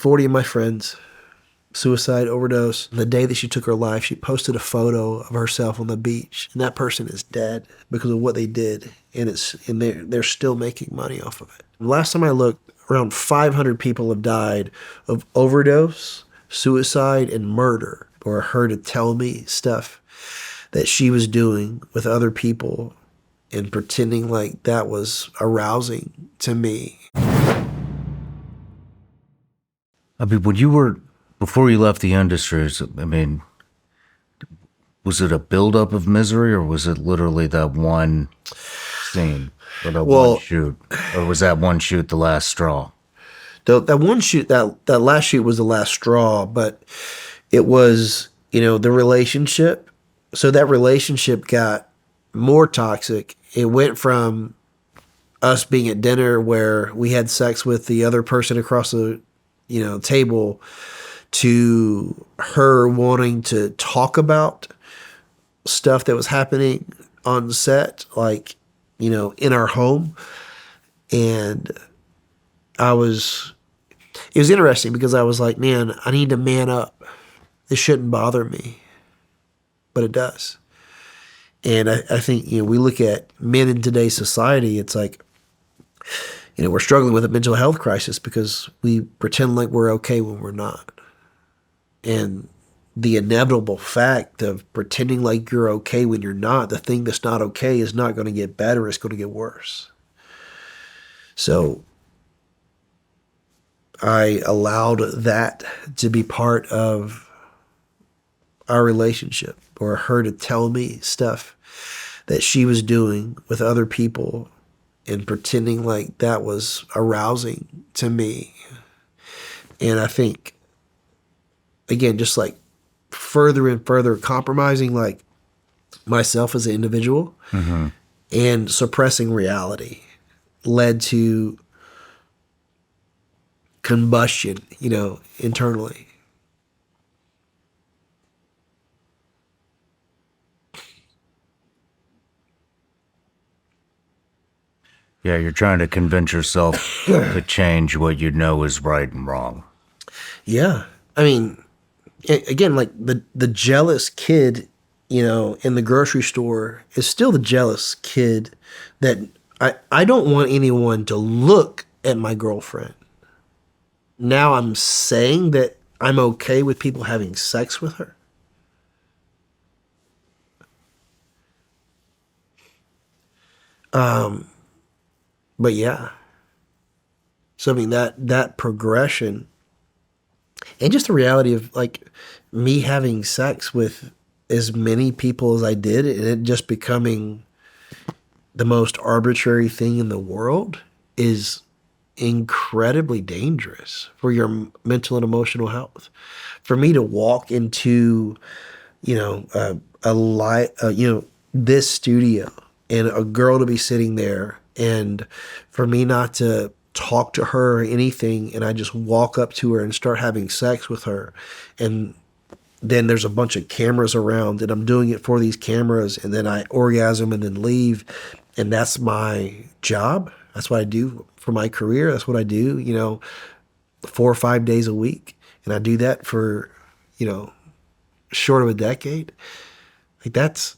40 of my friends, suicide, overdose. The day that she took her life, she posted a photo of herself on the beach, and that person is dead because of what they did, and they're still making money off of it. Last time I looked, around 500 people have died of overdose, suicide, and murder, or her to tell me stuff that she was doing with other people and pretending like that was arousing to me. I mean, before you left the industry, was it a buildup of misery, or was it literally that one scene or that one shoot? Or was that one shoot the last straw? That one shoot, that last shoot was the last straw, but it was, the relationship. So that relationship got more toxic. It went from us being at dinner where we had sex with the other person across the, table, to her wanting to talk about stuff that was happening on set, like, in our home. And it was interesting because I was like, man, I need to man up. This shouldn't bother me, but it does. And I think, we look at men in today's society, it's like, we're struggling with a mental health crisis because we pretend like we're okay when we're not. And the inevitable fact of pretending like you're okay when you're not, the thing that's not okay is not going to get better, it's going to get worse. So I allowed that to be part of our relationship, or her to tell me stuff that she was doing with other people and pretending like that was arousing to me. And I think, again, just like further and further compromising like myself as an individual and suppressing reality led to combustion, internally. Yeah, you're trying to convince yourself to change what you know is right and wrong. Yeah. I mean, again, like the jealous kid, in the grocery store is still the jealous kid that I don't want anyone to look at my girlfriend. Now I'm saying that I'm okay with people having sex with her. But yeah. So I mean that progression, and just the reality of like me having sex with as many people as I did, and it just becoming the most arbitrary thing in the world, is incredibly dangerous for your mental and emotional health. For me to walk into, this studio and a girl to be sitting there, and for me not to talk to her or anything, and I just walk up to her and start having sex with her, and then there's a bunch of cameras around, and I'm doing it for these cameras, and then I orgasm and then leave, and that's my job. That's what I do for my career. That's what I do, 4 or 5 days a week, and I do that for, short of a decade. Like that's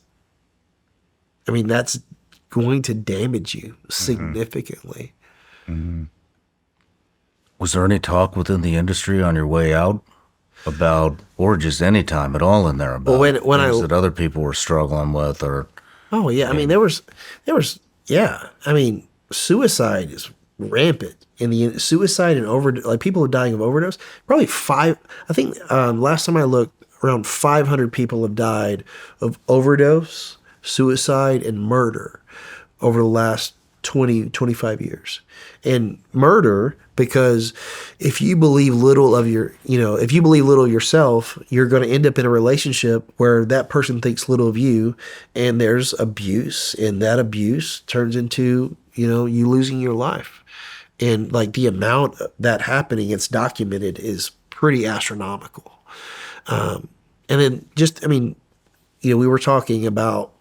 going to damage you significantly. Was there any talk within the industry on your way out about, or just any time at all in there, about when things that other people were struggling with? Or oh yeah, I mean there was yeah, I mean suicide is rampant in the suicide and like people dying of overdose. Probably I think last time I looked, around 500 people have died of overdose, suicide, and murder over the last 25 years. And murder, because if you believe little of if you believe little of yourself, you're going to end up in a relationship where that person thinks little of you, and there's abuse, and that abuse turns into, you losing your life. And like the amount that happening, it's documented, is pretty astronomical. And then we were talking about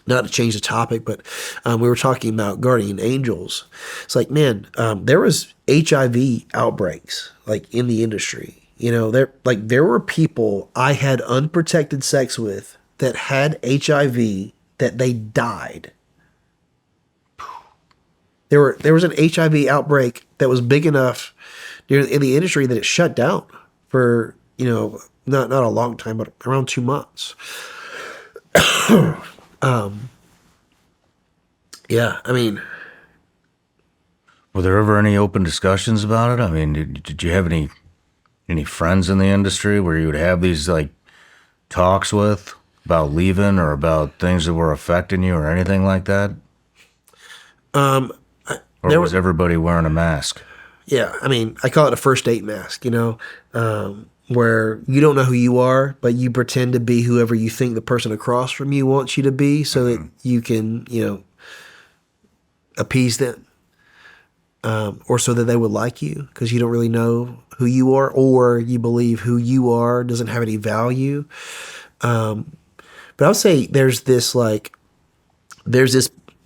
not to change the topic, but we were talking about guardian angels. It's like, man, there was HIV outbreaks like in the industry. You know, there were people I had unprotected sex with that had HIV that they died. There was an HIV outbreak that was big enough in the industry that it shut down for, you know, not a long time, but around 2 months. Yeah, I mean, Were there ever any open discussions about it? I mean, did you have any friends in the industry where you would have these like talks with about leaving or about things that were affecting you or anything like that? Or there was were, everybody wearing a mask? yeah, I mean, I call it a first date mask, you know, where you don't know who you are, but you pretend to be whoever you think the person across from you wants you to be so that you can, you know, appease them. Or so that they would like you because you don't really know who you are, or you believe who you are doesn't have any value. But I would say there's this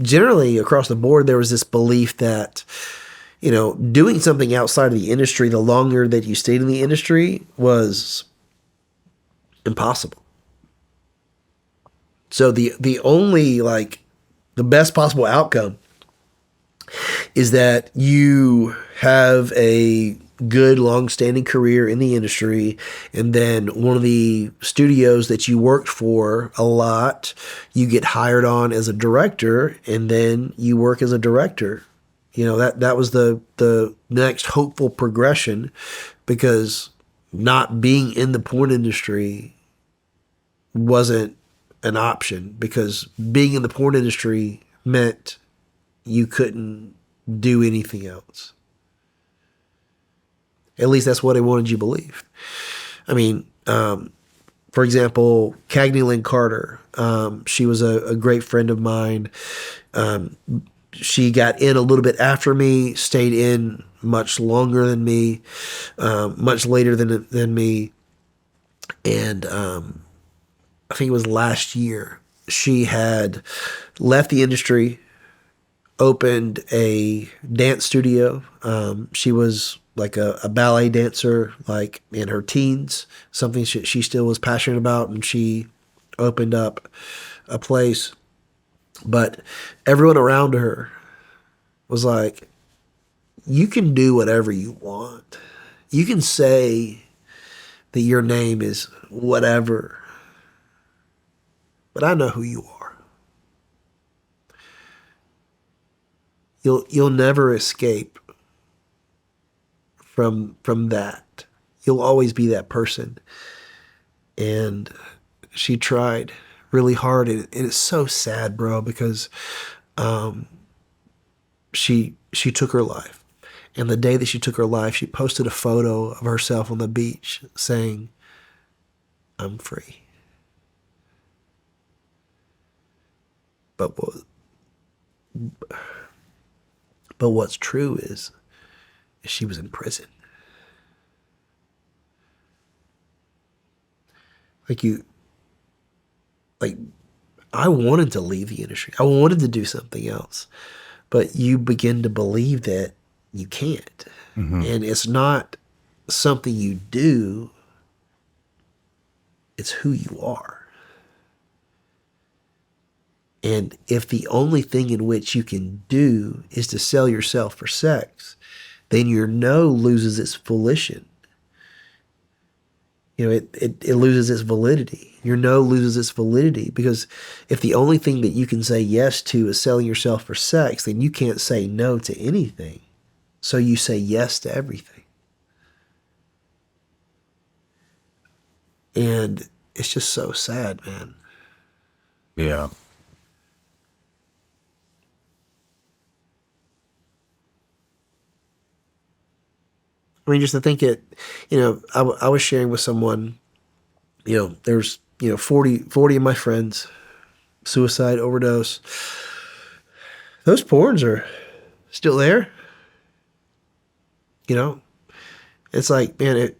generally across the board, there was this belief that, you know, doing something outside of the industry, the longer that you stayed in the industry, was impossible. So the only like the best possible outcome is that you have a good long-standing career in the industry, and then one of the studios that you worked for a lot, you get hired on as a director, and then you work as a director. You know, that was the next hopeful progression, because not being in the porn industry wasn't an option, because being in the porn industry meant you couldn't do anything else. At least that's what they wanted you to believe. I mean, for example, Cagney Lynn Carter, she was a great friend of mine. She got in a little bit after me, stayed in much longer than me, much later than me. And I think it was last year, she had left the industry, opened a dance studio. She was like a ballet dancer, like in her teens, something she still was passionate about, and she opened up a place. But everyone around her was like, you can do whatever you want. You can say that your name is whatever, but I know who you are. You'll never escape from that. You'll always be that person. And she tried really hard, and it's so sad, bro, because she took her life. And the day that she took her life, she posted a photo of herself on the beach saying, "I'm free." But what's true is she was in prison. Like I wanted to leave the industry. I wanted to do something else, but you begin to believe that you can't. And it's not something you do, it's who you are. And if the only thing in which you can do is to sell yourself for sex, then your no loses its volition. You know, it loses its validity. Your no loses its validity, because if the only thing that you can say yes to is selling yourself for sex, then you can't say no to anything. So you say yes to everything. And it's just so sad, man. Yeah. I mean, just to think it, you know, I was sharing with someone, you know, there's, you know, 40 of my friends, suicide, overdose. Those porns are still there. You know, it's like, man,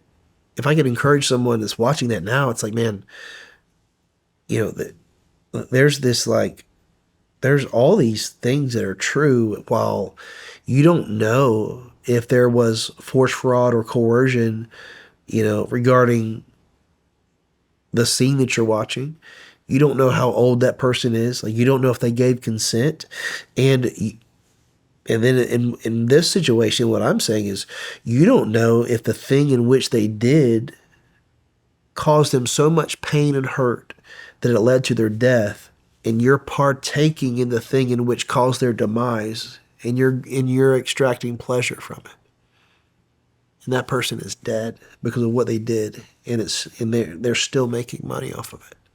if I could encourage someone that's watching that now, it's like, man, you know, there's this like there's all these things that are true while you don't know if there was force, fraud, or coercion, regarding the scene that you're watching. You don't know how old that person is. Like, you don't know if they gave consent. And and then in this situation, what I'm saying is you don't know if the thing in which they did caused them so much pain and hurt that it led to their death, and you're partaking in the thing in which caused their demise, and you're extracting pleasure from it. And that person is dead because of what they did, and they're still making money off of it.